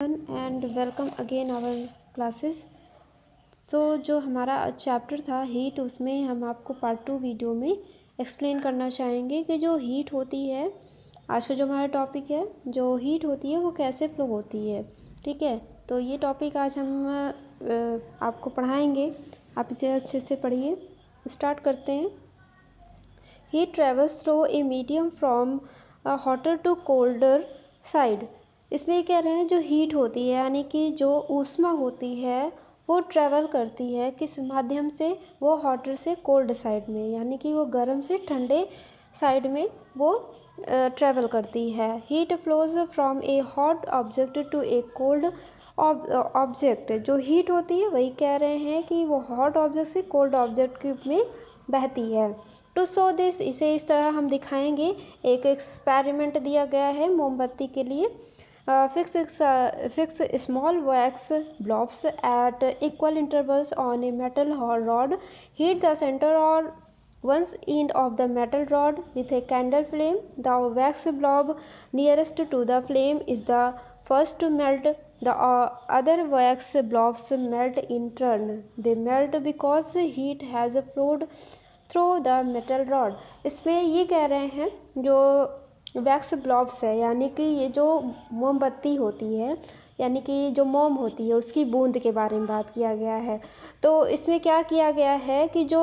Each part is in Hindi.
And welcome again our classes. जो हमारा चैप्टर था हीट, उसमें हम आपको पार्ट 2 वीडियो में एक्सप्लेन करना चाहेंगे कि जो हीट होती है, आज का जो हमारा टॉपिक है, जो हीट होती है वो कैसे फ्लो होती है। ठीक है, तो ये टॉपिक आज हम आपको पढ़ाएंगे। आप इसे अच्छे से पढ़िए। स्टार्ट करते हैं। Heat travels through a medium from hotter to colder side. इसमें ये कह रहे हैं जो हीट होती है यानी कि जो ऊष्मा होती है वो ट्रैवल करती है किस माध्यम से, वो हॉटर से कोल्ड साइड में, यानी कि वो गर्म से ठंडे साइड में वो ट्रैवल करती है। Heat flows from a hot object to a cold object. जो हीट होती है वही कह रहे हैं कि वो हॉट ऑब्जेक्ट से कोल्ड ऑब्जेक्ट में बहती है। टू शो दिस, इसे इस तरह हम दिखाएंगे। एक एक्सपेरिमेंट दिया गया है मोमबत्ती के लिए। Fix small wax blobs at equal intervals on a metal rod. Heat the center or one end of the metal rod with a candle flame. The wax blob nearest to the flame is the first to melt. The other wax blobs melt in turn. They melt because heat has flowed through the metal rod. इसमें ये कह रहे हैं जो वैक्स ब्लॉब्स है, यानी कि ये जो मोमबत्ती होती है, यानी कि जो मोम होती है उसकी बूंद के बारे में बात किया गया है। तो इसमें क्या किया गया है कि जो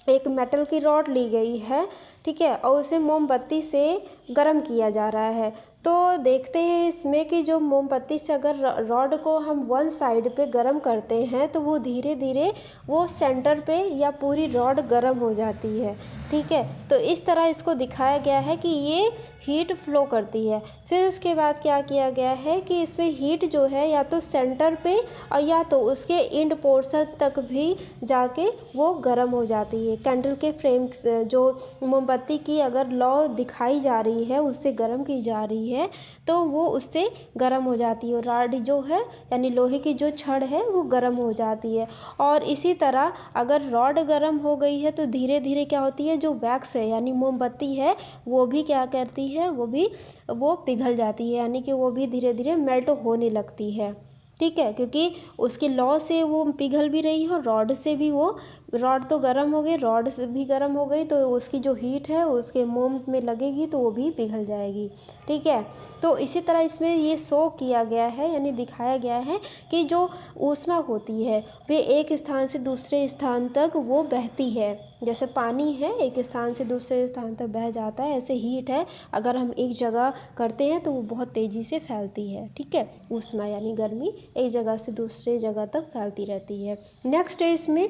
एक मेटल की रॉड ली गई है, ठीक है, और उसे मोमबत्ती से गर्म किया जा रहा है। तो देखते हैं इसमें कि जो मोमबत्ती से अगर रॉड को हम वन साइड पे गर्म करते हैं तो वो धीरे धीरे वो सेंटर पे या पूरी रॉड गर्म हो जाती है। ठीक है, तो इस तरह इसको दिखाया गया है कि ये हीट फ्लो करती है। फिर उसके बाद क्या किया गया है कि इसमें हीट जो है या तो सेंटर पे और या तो उसके एंड पोर्शन तक भी जाके वो गर्म हो जाती है। कैंडल के फ्लेम, जो मोमबत्ती की अगर लौ दिखाई जा रही है, उससे गर्म की जा रही है, तो वो उससे गर्म हो जाती है। रॉड जो है यानी लोहे की जो छड़ है वो गर्म हो जाती है। और इसी तरह अगर रॉड गर्म हो गई है तो धीरे धीरे क्या होती है, जो वैक्स है यानी मोमबत्ती है वो भी क्या करती है, वो पिघल जाती है, यानी कि वो भी धीरे धीरे मेल्ट होने लगती है। ठीक है, क्योंकि उसकी लौ से वो पिघल भी रही है और रॉड से भी वो, रॉड तो गर्म हो गई, रॉड से भी गर्म हो गई, तो उसकी जो हीट है उसके मोम में लगेगी तो वो भी पिघल जाएगी। ठीक है, तो इसी तरह इसमें ये शो किया गया है यानी दिखाया गया है कि जो ऊष्मा होती है वे एक स्थान से दूसरे स्थान तक वो बहती है। जैसे पानी है एक स्थान से दूसरे स्थान तक बह जाता है, ऐसे हीट है अगर हम एक जगह करते हैं तो वो बहुत तेज़ी से फैलती है। ठीक है, ऊष्मा यानी गर्मी एक जगह से दूसरे जगह तक फैलती रहती है। नेक्स्ट है इसमें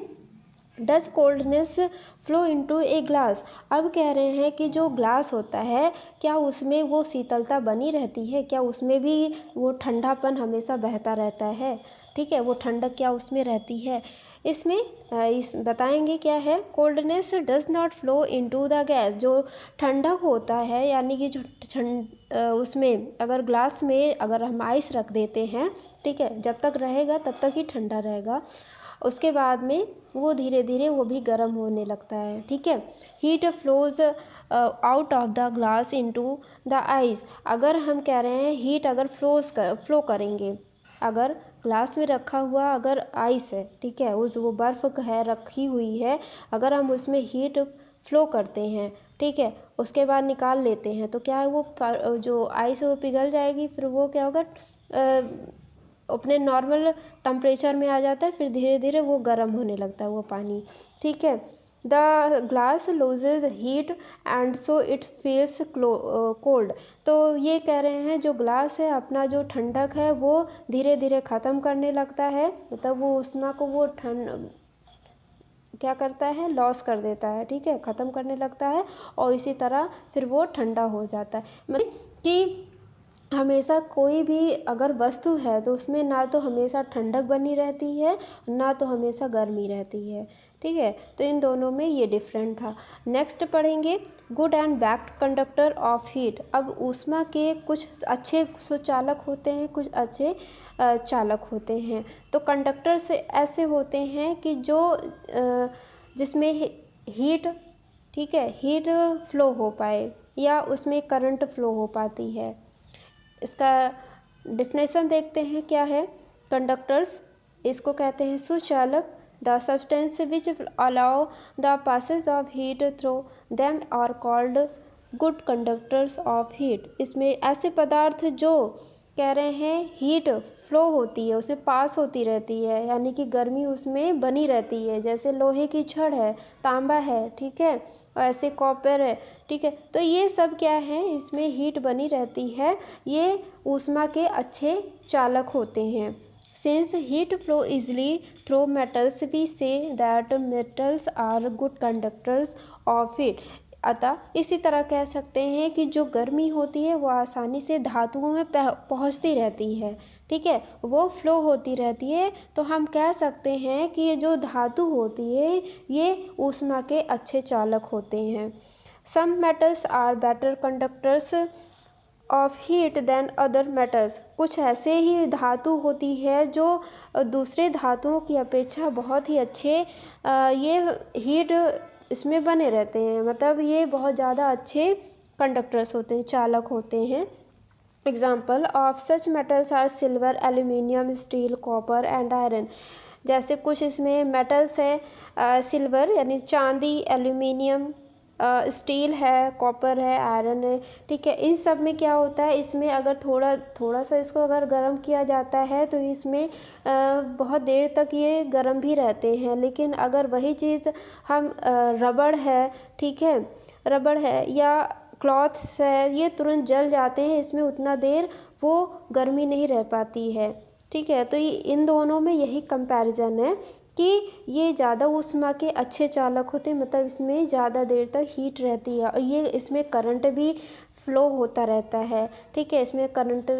does coldness flow into a glass. अब कह रहे हैं कि जो ग्लास होता है क्या उसमें वो शीतलता बनी रहती है, क्या उसमें भी वो ठंडापन हमेशा बहता रहता है। ठीक है, वो ठंडक क्या उसमें रहती है। इसमें इस बताएंगे क्या है। Coldness does not flow into the gas. जो ठंडक होता है यानी कि जो उसमें अगर ग्लास में अगर हम आइस रख देते हैं, ठीक है, जब तक रहेगा तब तक ही ठंडा रहेगा, उसके बाद में वो धीरे धीरे वो भी गर्म होने लगता है। ठीक है, heat flows out of the glass into the ice. अगर हम कह रहे हैं हीट अगर फ्लो करेंगे, अगर ग्लास में रखा हुआ अगर आइस है, ठीक है, उस वो बर्फ़ है रखी हुई है, अगर हम उसमें हीट फ्लो करते हैं, ठीक है, उसके बाद निकाल लेते हैं तो क्या है, वो जो आइस है वो पिघल जाएगी, फिर वो क्या होगा, अपने नॉर्मल टेम्परेचर में आ जाता है, फिर धीरे धीरे वो गर्म होने लगता है वो पानी। ठीक है, the glass loses heat and so it feels cold. तो ये कह रहे हैं जो ग्लास है अपना जो ठंडक है वो धीरे धीरे ख़त्म करने लगता है, मतलब वो ऊष्मा को वो क्या करता है, लॉस कर देता है। ठीक है, ख़त्म करने लगता है और इसी तरह फिर वो ठंडा हो जाता है। मतलब कि हमेशा कोई भी अगर वस्तु है तो उसमें ना तो हमेशा ठंडक बनी रहती है ना तो हमेशा गर्मी रहती है। ठीक है, तो इन दोनों में ये डिफरेंट था। नेक्स्ट पढ़ेंगे good and bad conductor of heat. अब ऊष्मा के कुछ अच्छे सुचालक होते हैं, कुछ अच्छे चालक होते हैं। तो कंडक्टर से ऐसे होते हैं कि जो जिसमें हीट, ठीक है, हीट फ्लो हो पाए या उसमें करंट फ्लो हो पाती है। इसका डिफिनेशन देखते हैं क्या है। कंडक्टर्स, इसको कहते हैं सुचालक। The substance which allow the passage of heat through them are called good conductors of heat. इसमें ऐसे पदार्थ जो कह रहे हैं हीट फ्लो होती है, उसमें पास होती रहती है, यानी कि गर्मी उसमें बनी रहती है, जैसे लोहे की छड़ है, तांबा है, ठीक है, और ऐसे कॉपर है, ठीक है। तो ये सब क्या है, इसमें हीट बनी रहती है, ये ऊष्मा के अच्छे चालक होते हैं। Since heat flow easily through metals, we say that metals are good conductors of heat. अतः इसी तरह कह सकते हैं कि जो गर्मी होती है वो आसानी से धातुओं में पहुंचती रहती है, ठीक है, वो फ्लो होती रहती है। तो हम कह सकते हैं कि ये जो धातु होती है ये ऊष्मा के अच्छे चालक होते हैं। Some metals are better conductors of heat than other metals. कुछ ऐसे ही धातु होती है जो दूसरे धातुओं की अपेक्षा बहुत ही अच्छे ये हीट इसमें बने रहते हैं, मतलब ये बहुत ज़्यादा अच्छे कंडक्टर्स होते हैं, चालक होते हैं। Example of such metals are silver, aluminium, steel, copper and iron. जैसे कुछ इसमें मेटल्स है, सिल्वर यानी चांदी, एल्यूमिनियम, स्टील है, कॉपर है, आयरन है, ठीक है। इन सब में क्या होता है, इसमें अगर थोड़ा सा इसको अगर गर्म किया जाता है तो इसमें बहुत देर तक ये गर्म भी रहते हैं। लेकिन अगर वही चीज़ हम रबड़ है, ठीक है, रबड़ है या क्लॉथ्स है, ये तुरंत जल जाते हैं, इसमें उतना देर वो गर्मी नहीं रह पाती है, ठीक है। तो ये इन दोनों में यही कंपैरिजन है कि ये ज़्यादा ऊष्मा के अच्छे चालक होते हैं, मतलब इसमें ज़्यादा देर तक हीट रहती है और ये इसमें करंट भी फ्लो होता रहता है, ठीक है। इसमें करंट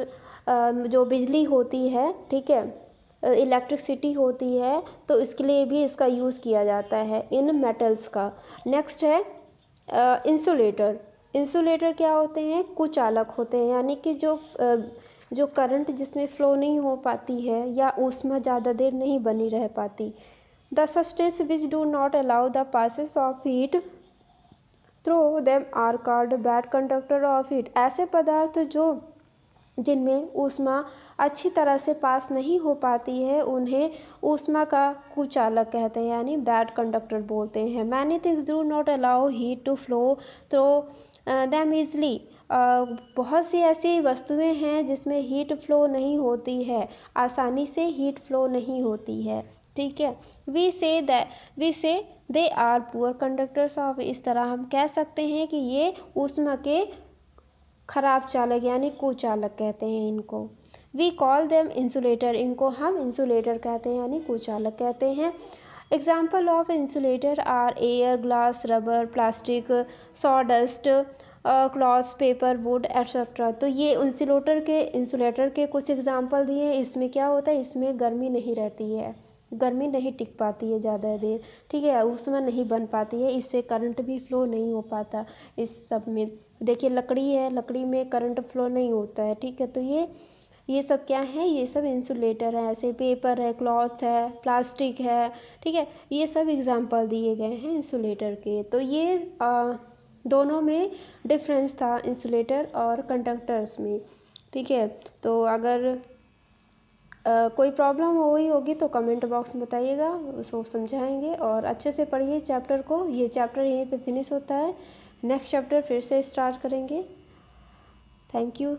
जो बिजली होती है, ठीक है, इलेक्ट्रिसिटी होती है, तो इसके लिए भी इसका यूज़ किया जाता है इन मेटल्स का। नेक्स्ट है इंसुलेटर। इंसुलेटर क्या होते हैं, कुचालक होते हैं, यानी कि जो करंट जिसमें फ़्लो नहीं हो पाती है या ऊष्मा ज़्यादा देर नहीं बनी रह पाती। The substance which do not allow the passes of heat through them are called bad conductor of heat. ऐसे पदार्थ जो जिनमें ऊष्मा अच्छी तरह से पास नहीं हो पाती है उन्हें ऊष्मा का कुचालक कहते हैं, यानी बैड कंडक्टर बोलते हैं। Many things do not allow heat to flow through them easily. बहुत सी ऐसी वस्तुएं हैं जिसमें हीट फ्लो नहीं होती है, आसानी से हीट फ्लो नहीं होती है, ठीक है। We say they are poor conductors of. इस तरह हम कह सकते हैं कि ये ऊष्मा के खराब चालक यानी कुचालक कहते हैं इनको। We call them insulator. इनको हम इंसुलेटर कहते हैं यानी कुचालक कहते हैं। Example of insulator are air, glass, rubber, plastic, sawdust, cloth, paper, wood etcetera. तो ये इंसुलेटर के कुछ एग्जाम्पल दिए हैं। इसमें क्या होता है, इसमें गर्मी नहीं रहती है, गर्मी नहीं टिक पाती है ज़्यादा देर, ठीक है, उसमें नहीं बन पाती है, इससे करंट भी फ्लो नहीं हो पाता। इस सब में देखिए लकड़ी है, लकड़ी में करंट फ्लो नहीं होता है, ठीक है। तो ये सब क्या है, ये सब इंसुलेटर है। ऐसे पेपर है, क्लॉथ है, प्लास्टिक है, ठीक है, ये सब एग्जाम्पल दिए गए हैं इंसुलेटर के। तो ये दोनों में डिफरेंस था इंसुलेटर और कंडक्टर्स में, ठीक है। तो अगर कोई प्रॉब्लम हो गई होगी तो कमेंट बॉक्स में बताइएगा, उसको समझाएंगे। और अच्छे से पढ़िए चैप्टर को। ये चैप्टर यहीं पे फिनिश होता है, नेक्स्ट चैप्टर फिर से स्टार्ट करेंगे। Thank you.